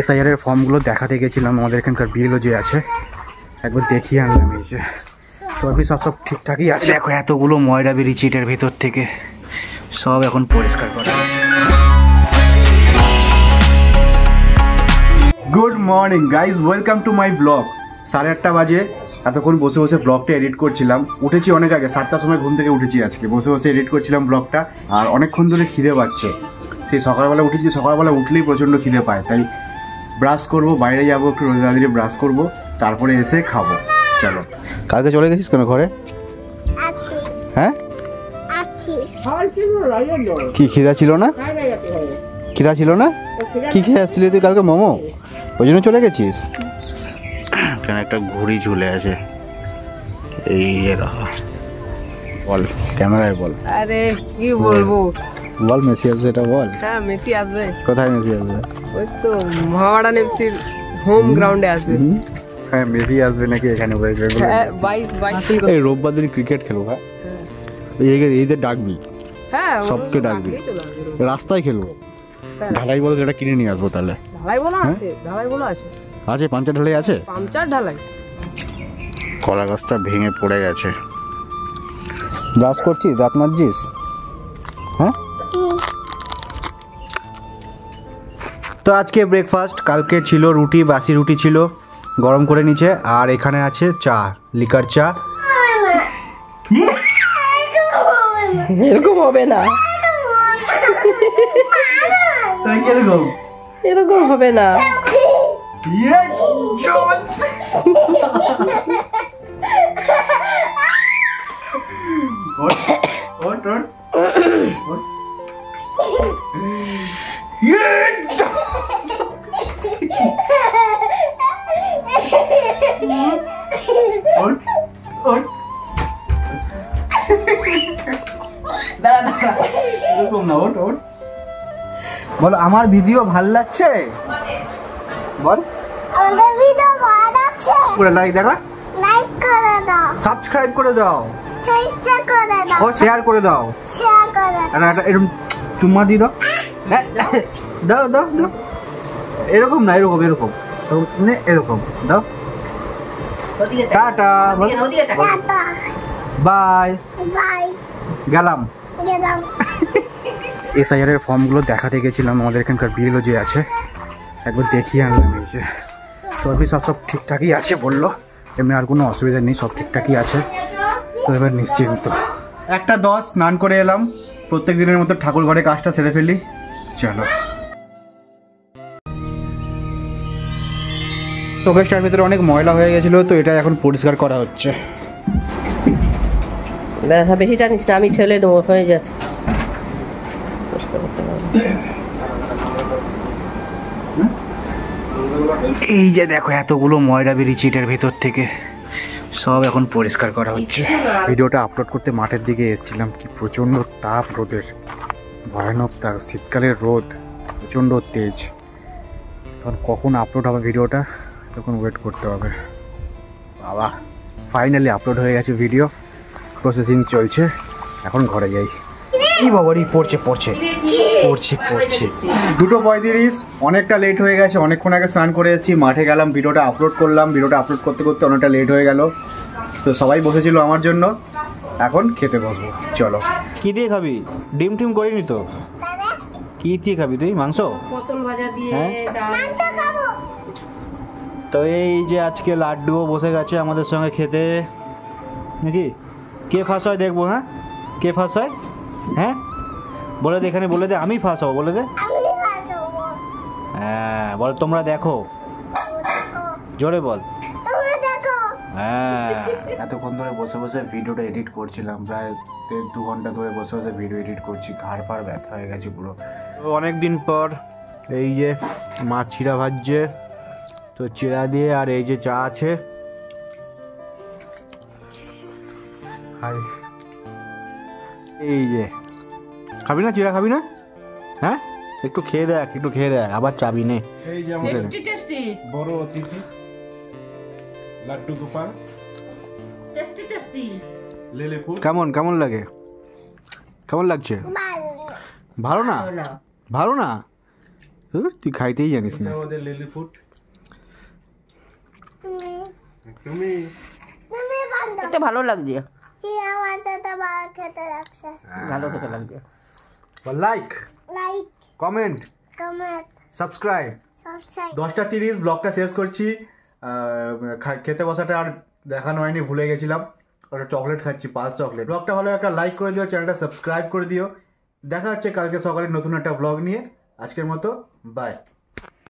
SIR এর ফর্মগুলো দেখাতে গেছিলাম, আমাদের এখানকার বিএলও যে আছে একবার দেখিয়ে আনলাম। এই যে সব ঠিকঠাকই আছে। দেখো এতগুলো ময়লা বেরিয়েছে এটার ভেতর থেকে, সব এখন পরিষ্কার করা। Good morning guys, welcome to my blog. 8:30 বাজে, এতক্ষণ বসে বসে ব্লগটা এডিট করছিলাম। উঠেছি অনেক আগে, 7টার সময় ঘুম থেকে উঠেছি আজকে। বসে বসে এডিট করছিলাম ব্লগটা, আর অনেকক্ষণ ধরে খিদে পাচ্ছে। সেই সকালবেলা উঠেছি, সকালবেলা উঠলেই প্রচণ্ড খিদে পায়, তাই ব্রাশ করবো, বাইরে যাবো, একটু রোজগাদিরে ব্রাশ করবো, তারপরে এসে খাবো। চলো। কালকে চলে গেছিস কেন ঘরে? হ্যাঁ, কি খিদা ছিল না? খিদা ছিল না? কি খেয়ে আসছিলি তুই কালকে? মোমো, ওই জন্য চলে গেছিস? এখানে একটা ঘুড়ি ঝুলে আছে, এই বল ক্যামেরায় বল। আরে কি বলবো, বল মেসি আসবে, এটা বল। হ্যাঁ মেসি আসবে। কোথায় মেসি আসবে? ওই তো মহাবাডান এফসির হোম গ্রাউন্ডে আসবে। হ্যাঁ মেসি আসবে নাকি এখানে? হ্যাঁ 22 এই রোববার দিন ক্রিকেট খেলবো। হ্যাঁ এইদের ডাকবি, হ্যাঁ সবকে ডাকবি, রাস্তায় খেলবো। ঢালাই বল যেটা কিনে নিয়ে আসবো। তাহলে ঢালাই বলা আছে? ঢালাই বলা আছে? আছে, পাঞ্চার ঢালাই আছে। পাঞ্চার ঢালাই? কলা গাছটা ভেঙে পড়ে গেছে। ব্রাশ করছিস, দাঁত মাজছিস? হ্যাঁ। তো আজকে ব্রেকফাস্ট, কালকে ছিল রুটি, বাসি রুটি ছিল, গরম করে নিচে। আর এখানে আছে চা, লিকার চা। এরকম হবে না, এরকম হবে না। বল আমার ভিডিও ভাল লাগছে, বল আমাদের ভিডিও ভালো লাগছে, পুরো লাইক দেখা, লাইক করে দাও, সাবস্ক্রাইব করে দাও, শেয়ার করে দাও, ও শেয়ার করে দাও, শেয়ার করে দাও। আর এরকম চুম্মা দিয়ে দাও, দাও দাও দাও। এরকম না, এরকম এরকম এরকম দাও। টাটা, টাটা, বাই বাই, গেলাম। গেলাম। SIR এর ফর্মগুলো দেখাতে গেছিলাম, আমাদের এখানকার বিএলও যে আছে একবার দেখিয়ে আনলাম। এই যে সব ঠিকঠাকই আছে বললো, এমনি আর কোনো অসুবিধা নেই, সব ঠিকঠাকই আছে। তো এবার নিশ্চিন্ত। 1:10 স্নান করে এলাম, প্রত্যেক দিনের মতো ঠাকুর ঘরে কাজটা সেরে ফেলি। চলো। শোকেসটার ভিতরে অনেক ময়লা হয়ে গেছিল, তো এটা এখন পরিষ্কার করা হচ্ছে। ব্যথা বেশি টানিস না, আমি ঠেলে দেবো, হয়ে যাচ্ছে। এই যে দেখো এতগুলো ময়লা বেরিয়েছে এটার ভেতর থেকে, সব এখন পরিষ্কার করা হচ্ছে। ভিডিওটা আপলোড করতে মাঠের দিকে এসেছিলাম, কি প্রচণ্ড তাপ, রোদের ভয়ানক তাপ, শীতকালের রোদ প্রচণ্ড তেজ। তখন কখন আপলোড হবে ভিডিওটা, তখন ওয়েট করতে হবে। বাবা ফাইনালি আপলোড হয়ে গেছে ভিডিও, প্রসেসিং চলছে, এখন ঘরে যাই। এই বাবারই পড়ছে 2:35, অনেকটা লেট হয়ে গেছে। অনেকক্ষণ আগে স্নান করে এসেছি, মাঠে গেলাম, ভিডিওটা আপলোড করলাম। ভিডিওটা আপলোড করতে করতে অনেকটা লেট হয়ে গেল, তো সবাই বসেছিল আমার জন্য, এখন খেতে বসবো। চলো। কি দিয়ে খাবি? ডিম টিম করিনি তো? কি দিয়ে খাবি তুই? মাংস, পটল ভাজা দিয়ে ডাল। তো এই যে আজকে লাড্ডুও বসে গেছে আমাদের সঙ্গে খেতে, নাকি? কে ফার্স্ট হয় দেখবো। হ্যাঁ, কে ফার্স্ট হয়? হ্যাঁ বলে দে, এখানে বলে দে, আমি ফার্স্ট হবো, বলে দে। হ্যাঁ বল, তোমরা দেখো, জোরে বল। হ্যাঁ, এতক্ষণ ধরে বসে বসে ভিডিওটা এডিট করছিলাম, প্রায় 1.5-2 ঘন্টা ধরে বসে বসে ভিডিও এডিট করছি, ঘাড় পাড় ব্যথা হয়ে গেছে পুরো। তো অনেকদিন পর এই যে মাছ চিড়া ভাজছে, তো চিড়া দিয়ে, আর এই যে চা আছে। এই যে খাবি না চিড়া, খাবি না? হ্যাঁ একটু খেয়ে দেখ, আবার চাবি নে। এই যে আমাদের বড় অতিথি লাড্ডু গোপাল, লেলে ফুল। কেমন লাগে? কেমন লাগছে? ভালো ভালো না? ভালো না। ভালো না? তুই খাইতেই জানিস না। ওদের লিলি ফুড তুমি তুমি তুমি বান্ধব এটা ভালো লাগছে, কি আমাদের তো ভালো খেতে লাগছে ভালো খেতে লাগছে। Like, like comment, comment subscribe. Subscribe 10:30 ব্লগটা শেষ করছি। খেতে বসাটা আর দেখানো হয়নি, ভুলে গেছিলাম। ওটা চকলেট খাচ্ছি, পাঁচ চকলেট। ব্লগটা ভালো একটা লাইক করে দিও, চ্যানেলটা সাবস্ক্রাইব করে দিও। দেখা হচ্ছে কালকে সকালে নতুন একটা ব্লগ নিয়ে। আজকের মতো বাই।